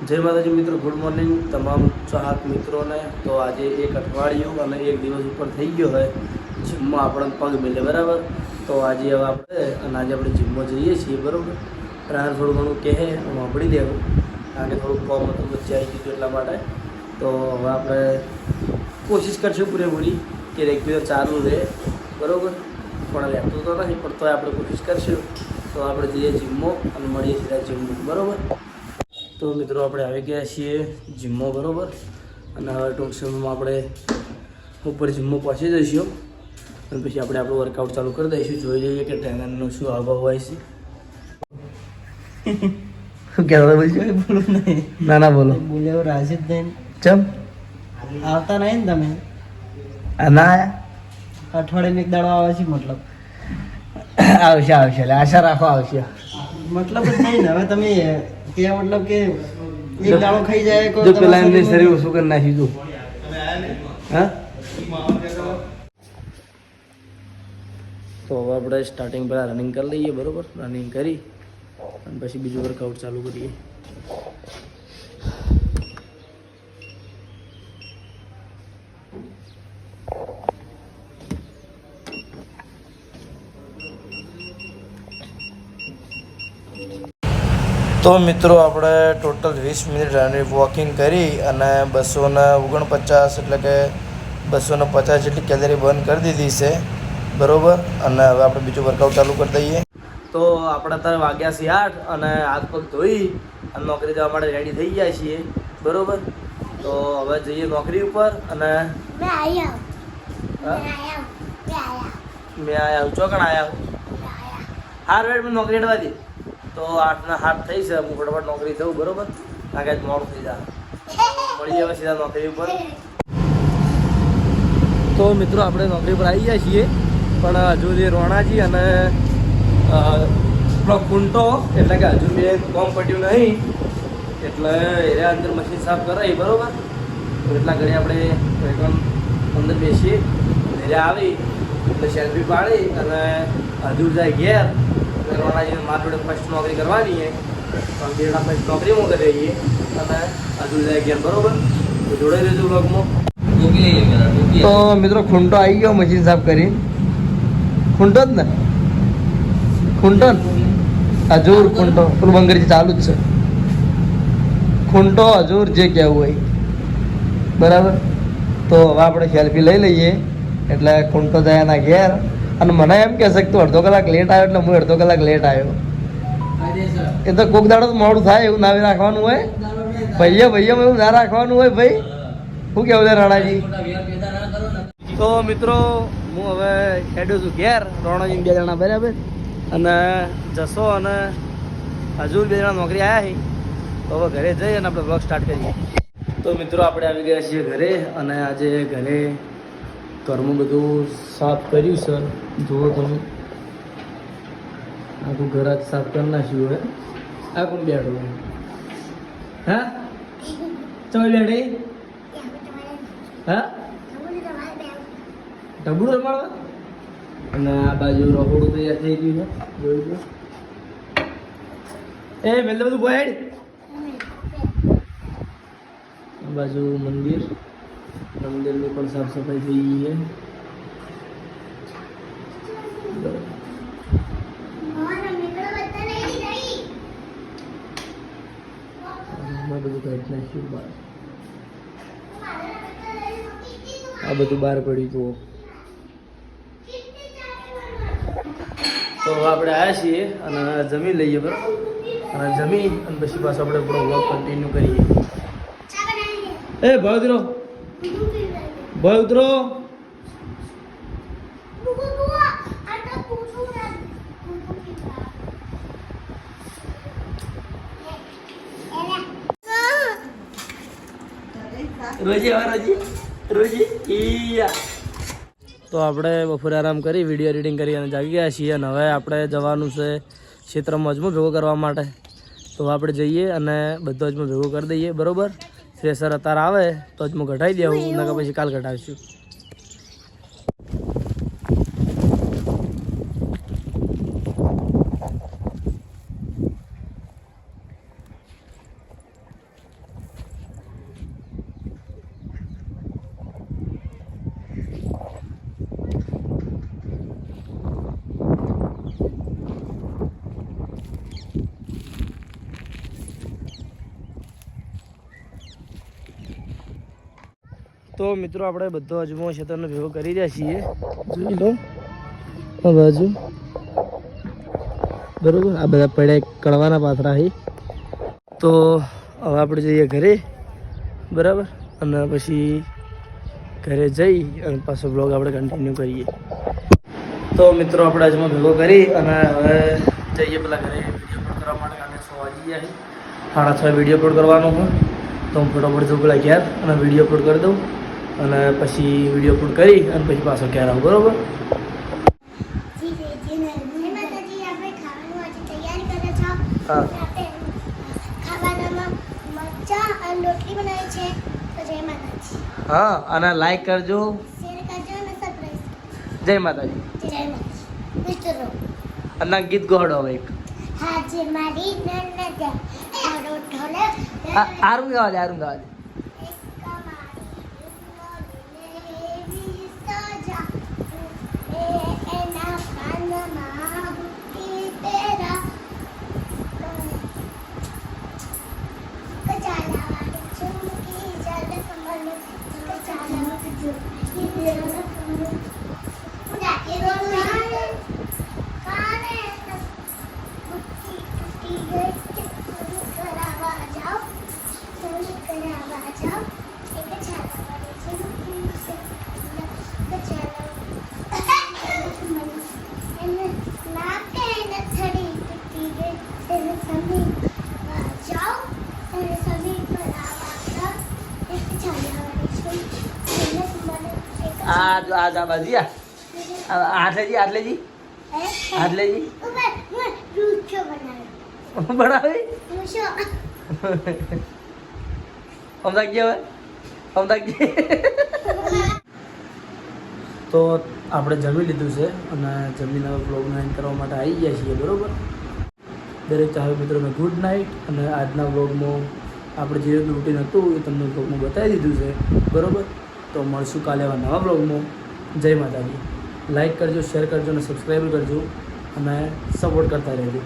જય માતાજી મિત્રો, ગુડ મોર્નિંગ તમામ ચાહક મિત્રોને। તો આજે એક અઠવાડિયું અને એક દિવસ ઉપર થઈ ગયો હોય જીમમાં આપણને પગ મિલે બરાબર। તો આજે હવે આપણે જીમમાં જઈએ છીએ બરાબર। ટ્રાયલ થોડું ઘણું કહે વાપરી દેવું કારણ કે થોડુંક કોમ હતું વચ્ચે આવી ગયું એટલા માટે। તો હવે આપણે કોશિશ કરશું પૂરેપૂરી કે રેગ્યુલર ચાલુ રહે બરાબર, પણ રહેતું તો નથી પણ તોય આપણે કોશિશ કરશું। તો આપણે જઈએ જીમમાં અને મળીએ સીધા જીમમાં બરાબર। તો મિત્રો આપણે આવી ગયા છીએ જીમમાં બરાબર, અને હવે ટૂંક સમયમાં આપણે ઉપર જીમમાં પહોંચી જઈશું અને પછી આપણે આપણું વર્કઆઉટ ચાલુ કરી દઈશું। જોઈ લઈએ કે ટ્રેનરનો શું હાવભાવ હોય છે। શું કહેતા બોલજો? બોલું નહીં, ના ના બોલો। બોલે રાશિદ નહીં ચમ આવતા નહીં ને તમે? ના અઠવાડિયે એક દાડો આવે છે મતલબ? આવશે આવશે, એટલે આશા રાખો આવશે। મતલબ જ નહીં ને હવે તમે ત્યાં મતલબ કે એક દાડો ખાઈ જાય તો પેલા એમને શરીર ઓછું કરી નાખ્યું તું। હા તો હવે આપણે સ્ટાર્ટિંગ પહેલાં રનિંગ કરી લઈએ બરાબર। રનિંગ કરી અને પછી બીજું વર્કઆઉટ ચાલુ કરીએ। તો મિત્રો આપણે ટોટલ 20 મિનિટ રનિંગ વોકિંગ કરી અને 249 એટલે કે 250 જેટલી કેલરી બર્ન કરી દીધી છે બરાબર। અને હવે આપણે બીજું વર્કઆઉટ ચાલુ કરી દઈએ। તો આપણે અત્યારે વાગ્યા છે 8 અને હાથ પગ ધોઈ અને નોકરી જવા માટે રેડી થઈ ગયા છીએ બરાબર। તો હવે જઈએ નોકરી ઉપર અને મેં આયા ચોકણ આયા હાર વેટ મેં નોકરી અડવા દી। તો 8 ના 8 થઈ છે, હું ફટાફટ નોકરી જવું બરાબર, કારણ કે મોડું થઈ જાય। મળીએ હવે સીધા નોકરી ઉપર। તો મિત્રો આપણે નોકરી પર આવી ગયા છીએ, પણ હજુ જે રોણાજી અને આપણો કુંટો એટલે કે હજુ મેં કોમ પડ્યું નહીં, એટલે એના અંદર મશીન સાફ કરાવી બરાબર। તો એટલા ઘડી આપણે અંદર બેસીએ, ઘરે આવી એટલે સેલ્ફી પાડી અને હજુ જાય ઘેર રોણાજીને મારા જોડે ફર્સ્ટ નોકરી કરવાની છે, પણ બેડા ફર્સ્ટ નોકરીમાં કરી રહીએ અને હજુ જાય ઘેર બરાબર। તો જોડાઈ રહેજો બ્લોગમાં। તો મિત્રો ખૂંટો આવી ગયો મશીન સાફ કરી, ખૂંટો જ ને, ખૂંટો ને હજુર ખૂંટો પેલું બંગરી ચાલુ જ છે, ખૂંટો હજુર જે કહેવું હોય બરાબર। તો હવે આપણે સેલ્ફી લઈ લઈએ એટલે ખૂંટો જાય એના ઘેર। અને મને એમ કહેશે કે તું અડધો કલાક લેટ આવ્યો એટલે હું અડધો કલાક લેટ આવ્યો। એ તો કોક દાડો તો મોડું થાય એવું ના રાખવાનું હોય ભાઈએ એવું ના રાખવાનું હોય ભાઈ। શું કેવું છે રાણાજી? તો મિત્રો હું હવે હેડ્યો છું ઘેર, રોણાજી 2 જણા બરાબર અને જશો અને હજુ 2 જણા નોકરી આવ્યા છે। તો હવે ઘરે જઈએ અને આપણે બ્લોગ સ્ટાર્ટ કરીએ। તો મિત્રો આપણે આવી ગયા છીએ ઘરે અને આજે ઘરમાં બધું સાફ કર્યું છે, જુઓ તમે આખું ઘર જ સાફ કરી નાખ્યું હોય। આ કોણ બેઠો? હા ચલ બેઠી? હા ઢબુડું રમાડવા? અને આ બાજુ રહોડું તૈયાર થઈ ગયું છે, જોયું છે? એ મેં બધું બોહેડ આ બાજુ મંદિરની પણ સાફ સફાઈ થઈ ગઈ છે। બધું કાઢી નાખ્યું બહાર, આ બધું બહાર પડ્યું હતું। તો આપણે આવ્યા છીએ અને જમી લઈએ બરાબર, અને જમી અને પછી પાછું આપણે આપણો વર્ક કન્ટિન્યુ કરીએ। એ ભાઈ ઉતરો તો આપણે બપોરે આરામ કરી વિડીયો એડિટિંગ કરી અને જાગી ગયા છીએ અને હવે આપણે જવાનું છે ક્ષેત્રમાં અજમો ભેગો કરવા માટે। તો આપણે જઈએ અને બધો અજમો ભેગો કરી દઈએ બરાબર। ફ્રેશર અત્યારે આવે તો અજમો ઘટાડી દેવું, નકર પછી કાલ ઘટાડીશું। તો મિત્રો આપણે બધો અજમો ક્ષેત્રનો ભેગો કરી રહ્યા છીએ, જોઈ લો આ બાજુ બરોબર. આ બધા પડ્યા કડવાના પાથરા છે. તો હવે આપણે જઈએ ઘરે બરાબર, અને પછી ઘરે જઈ અને પાછો બ્લોગ આપણે કન્ટિન્યુ કરીએ. તો મિત્રો આપણે અજમો ભેગો કરી અને હવે જઈએ પેલા ઘરે વિડીયો અપલોડ કરવા માટે, કારણ કે 6 વાગી ગયા છે. 6:30 વિડીયો અપલોડ કરવાનો હોય તો હું ફટાફટ જઉં પેલા ઘેર અને વિડીયો અપલોડ કરી દઉં, અને પછી વિડીયો અપલોડ કરી અને પછી પાછો ઘેર આવું બરાબર. હા હા, અને લાઈક કરજો, જય માતાજી. અને ગીત ગોડો હવે એક આરું ગાવા દે, આરું ગાવા દે. આ બાજી આટલેજી આટલેજી આટલેજી બનાવી અમદાવાદ ગયા અમદાવાદ તો આપણે જમી લીધું છે અને જમીન હવે બ્લોગનો એન્ડ કરવા માટે આવી ગયા છીએ બરાબર. દરેક ચાહક મિત્રોને ગુડ નાઇટ. અને આજના બ્લોગમાં આપણે જે રૂટીન હતું એ તમને બ્લોગમાં બતાવી દીધું છે બરાબર. તો મળશું કાલે આવા નવા બ્લોગમાં. જય માતાજી. લાઈક કરજો, શેર કરજો અને સબસ્ક્રાઈબ કરજો અને સપોર્ટ કરતા રહેજો.